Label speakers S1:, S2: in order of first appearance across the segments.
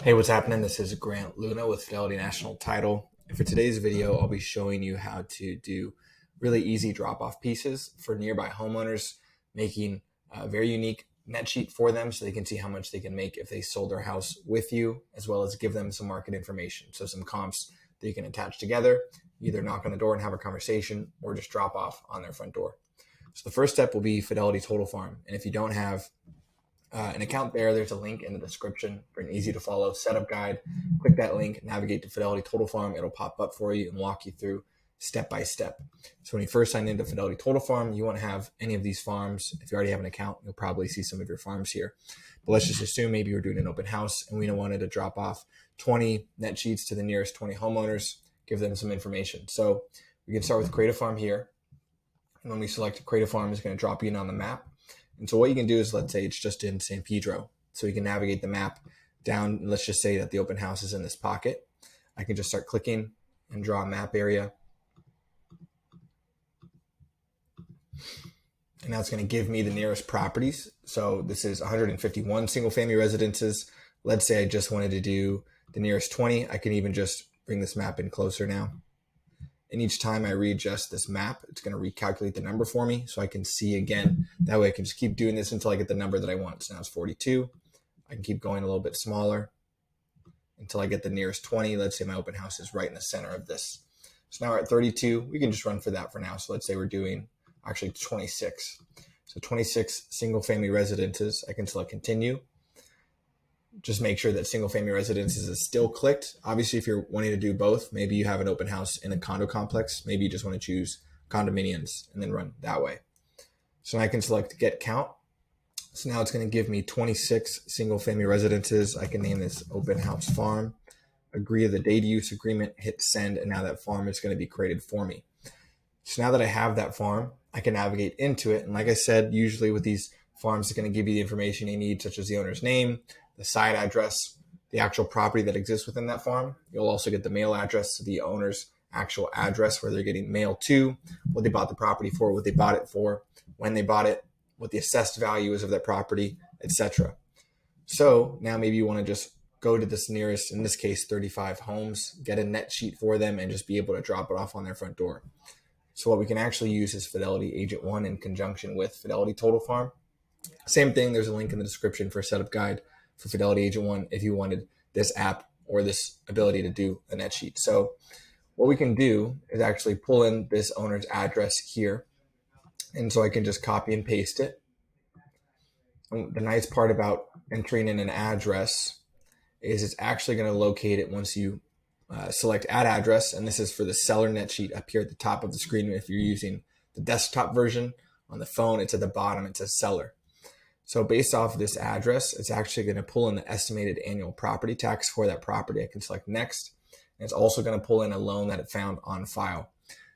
S1: Hey, what's happening? This is Grant Luna with Fidelity National Title. And for today's video, I'll be showing you how to do really easy drop-off pieces for nearby homeowners, making a very unique net sheet for them so they can see how much they can make if they sold their house with you, as well as give them some market information. So some comps that you can attach together, either knock on the door and have a conversation or just drop off on their front door. So the first step will be Fidelity Total Farm. And if you don't have an account there's a link in the description for an easy to follow setup guide. Click that link, navigate to Fidelity Total Farm. It'll pop up for you and walk you through step by step. So when you first sign into Fidelity Total Farm, you won't have any of these farms. If you already have an account, you'll probably see some of your farms here. But let's just assume maybe you're doing an open house and we wanted to drop off 20 net sheets to the nearest 20 homeowners, give them some information. So we can start with Create a Farm here. And when we select Create a Farm, it's going to drop you in on the map. And so what you can do is, let's say it's just in San Pedro. So you can navigate the map down. Let's just say that the open house is in this pocket. I can just start clicking and draw a map area. And now it's going to give me the nearest properties. So this is 151 single family residences. Let's say I just wanted to do the nearest 20. I can even just bring this map in closer now. And each time I readjust this map, it's going to recalculate the number for me so I can see again. That way I can just keep doing this until I get the number that I want. So now it's 42. I can keep going a little bit smaller until I get the nearest 20. Let's say my open house is right in the center of this. So now we're at 32. We can just run for that for now. So let's say we're doing actually 26. So 26 single family residences. I can select continue. Just make sure that single family residences is still clicked. Obviously, if you're wanting to do both, maybe you have an open house in a condo complex. Maybe you just want to choose condominiums and then run that way. So I can select get count. So now it's going to give me 26 single family residences. I can name this open house farm, agree to the data use agreement, hit send, and now that farm is going to be created for me. So now that I have that farm, I can navigate into it. And like I said, usually with these farms, it's going to give you the information you need, such as the owner's name, the site address, the actual property that exists within that farm. You'll also get the mail address to the owner's actual address where they're getting mail to, what they bought the property for, what they bought it for, when they bought it, what the assessed value is of that property, etc. So now maybe you want to just go to this nearest, in this case, 35 homes, get a net sheet for them and just be able to drop it off on their front door. So what we can actually use is Fidelity Agent 1 in conjunction with Fidelity Total Farm. Same thing, there's a link in the description for a setup guide for Fidelity Agent 1 if you wanted this app or this ability to do a net sheet. So what we can do is actually pull in this owner's address here. And so I can just copy and paste it. And the nice part about entering in an address is it's actually going to locate it once you select add address. And this is for the seller net sheet up here at the top of the screen. If you're using the desktop version on the phone, it's at the bottom, it says seller. So based off of this address, it's actually going to pull in the estimated annual property tax for that property. I can select next. And it's also going to pull in a loan that it found on file.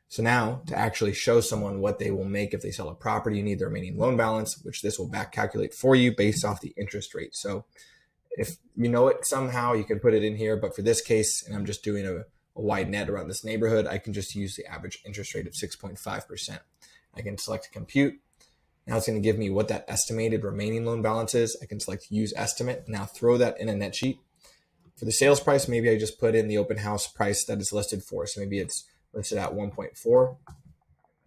S1: So now to actually show someone what they will make if they sell a property, you need the remaining loan balance, which this will back calculate for you based off the interest rate. So if you know it somehow, you can put it in here. But for this case, and I'm just doing a wide net around this neighborhood, I can just use the average interest rate of 6.5%. I can select compute. Now it's going to give me what that estimated remaining loan balance is. I can select use estimate. Now throw that in a net sheet. For the sales price, maybe I just put in the open house price that it's listed for. So maybe it's listed at 1.4.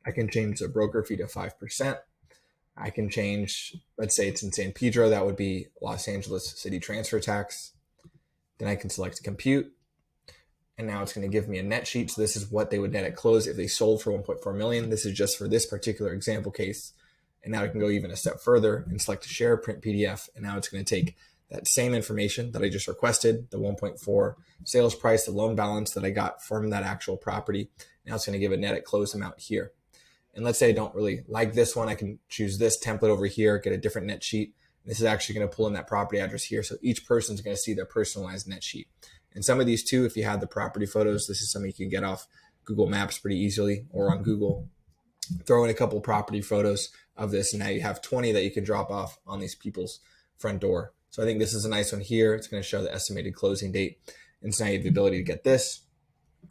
S1: I can change the broker fee to 5%. I can change, let's say it's in San Pedro, that would be Los Angeles city transfer tax. Then I can select compute. And now it's going to give me a net sheet. So this is what they would net at close if they sold for 1.4 million. This is just for this particular example case. And now I can go even a step further and select share print PDF. And now it's going to take that same information that I just requested, the 1.4 sales price, the loan balance that I got from that actual property. Now it's going to give a net at close amount here. And let's say I don't really like this one. I can choose this template over here, get a different net sheet. This is actually going to pull in that property address here. So each person's going to see their personalized net sheet. And some of these too, if you have the property photos, this is something you can get off Google Maps pretty easily or on Google. Throw in a couple property photos of this, and now you have 20 that you can drop off on these people's front door. So I think this is a nice one here. It's going to show the estimated closing date. And so now you have the ability to get this.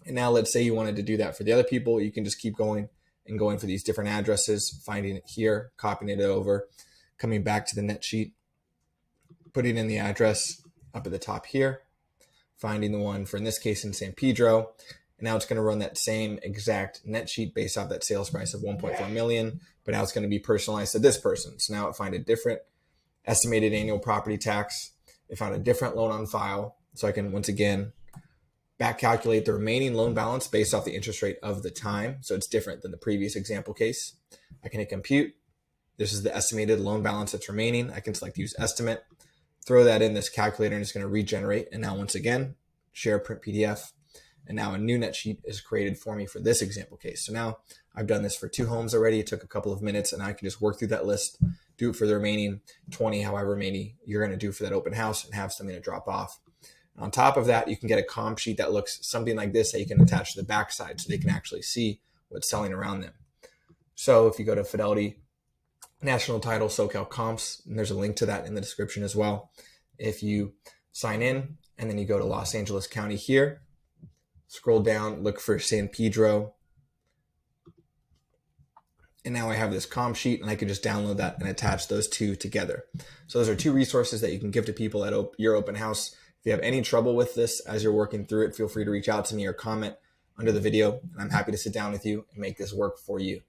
S1: And now let's say you wanted to do that for the other people. You can just keep going and going for these different addresses, finding it here, copying it over, coming back to the net sheet, putting in the address up at the top here. finding the one for, in this case, in San Pedro. And now it's going to run that same exact net sheet based off that sales price of 1.4 million, but now it's going to be personalized to this person. So now it find a different estimated annual property tax. It found a different loan on file. So I can, once again, back calculate the remaining loan balance based off the interest rate of the time. So it's different than the previous example case. I can hit compute. This is the estimated loan balance that's remaining. I can select use estimate, throw that in this calculator, and it's going to regenerate. And now once again, share print PDF. And now a new net sheet is created for me for this example case. So now I've done this for 2 homes already. It took a couple of minutes, and I can just work through that list, do it for the remaining 20, however many you're going to do for that open house, and have something to drop off. On top of that, you can get a comp sheet that looks something like this that you can attach to the backside so they can actually see what's selling around them. So if you go to Fidelity, National Title, SoCal Comps, and there's a link to that in the description as well. If you sign in and then you go to Los Angeles County here, scroll down, look for San Pedro, and now I have this comp sheet, and I can just download that and attach those two together. So those are 2 resources that you can give to people at your open house. If you have any trouble with this as you're working through it, feel free to reach out to me or comment under the video, and I'm happy to sit down with you and make this work for you.